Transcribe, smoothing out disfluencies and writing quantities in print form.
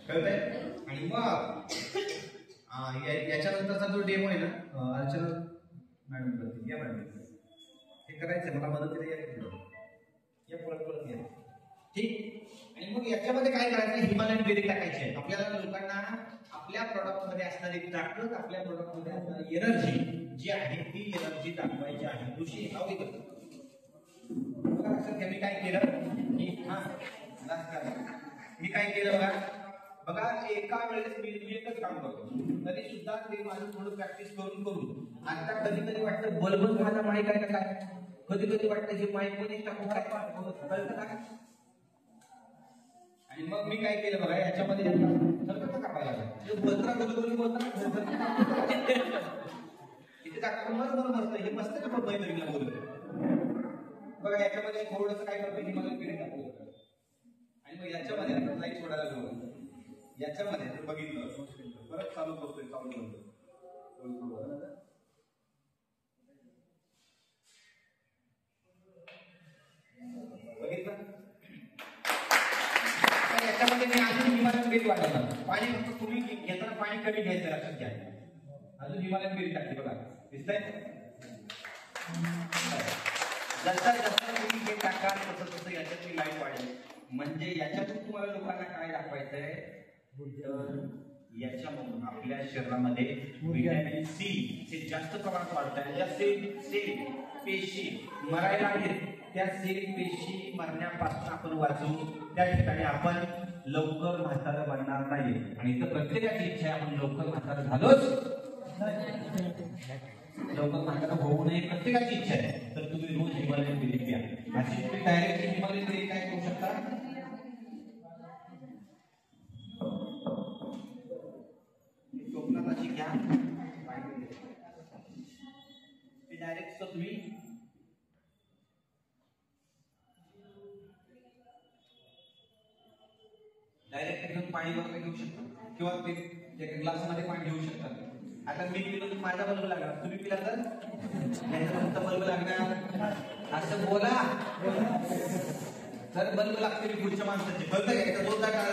कळतंय? आणि मग याच्यानंतरचा जो डेमो आहे ना, अर्चना मॅडम करतील. या मॅडम हे करायचंय, मला मदत केली या परत या. ठीक. आणि मग याच्यामध्ये काय करायचं, हिमालयन बेरी टाकायची आहे. आपल्याला लोकांना आपल्या प्रॉडक्ट मध्ये असणारी ताकद, आपल्या प्रॉडक्ट मध्ये असणारी एनर्जी जी आहे ती एनर्जी दाखवायची आहे. कृषी मी काय केलं की मी काय केलं बघा एका वेळेस मी एकच काम करतो, तरी सुद्धा ते माझं थोडं प्रॅक्टिस करून आता कधी वाटतं बलबल माझा माईक आहे का काय, कधी वाटतं हे माईक मध्ये टाकून कळतं का. आणि मग मी काय केलं बघा, याच्यामध्ये कापायला इथे टाकतो मस्त हे मस्त का मैत्रिणीला बोलतो बघा. याच्यामध्ये थोडंसं काय करतो, हिमालय पिढी टाकतो आणि मग याच्यामध्ये लाईट सोडायला लागलो. याच्यामध्ये जर बघितलं परत चालू करतोय, चालू करतो बघितलं. याच्यामध्ये मी अजून हिमालयन बेरी वाढवणार. पाणी फक्त तुम्ही घेताना पाणी कमी घ्यायचं लक्षात घ्या. अजून हिमालयन बेरी टाकते बघा, दिसतंय. जसं तुम्ही हे टाकाल तसं याच्यातली लाईट वाढेल. म्हणजे याच्यातून तुम्हाला लोकांना काय दाखवायचंय, याच्यामधून आपल्या शरीरामध्ये व्हिटॅमिन सी हे जास्त प्रमाणात वाढत आहे. ज्या सेल पेशी मरायला आहेत त्या सेल पेशी मरण्यापासून आपण वाचू, त्या ठिकाणी आपण लवकर म्हातारं बनणार नाही. आणि इथं प्रत्येकाची इच्छा आहे आपण लवकर म्हातारं झालोच, लवकर म्हातारं होऊ नये, प्रत्येकाची इच्छा आहे. तर तुम्ही रोज हिमालयन बेरी प्या. अशी तुम्ही डायरेक्ट हिमालयन बेरी काय करू शकता, कोकणाची घ्या डायरेक्ट तुम्ही डायरेक्ट एकदम पाणी वगैरे घेऊ शकता किंवा ते ग्लासमध्ये पाणी घेऊ शकता. आता मी पिलो तर माझा बल्ब लागणार, तुम्ही पिला तर तुमचा बल्ब लागणार. असं बोला तर बल्ब लागते पुढच्या माणसाची. कळतं का? 2 टाळ्या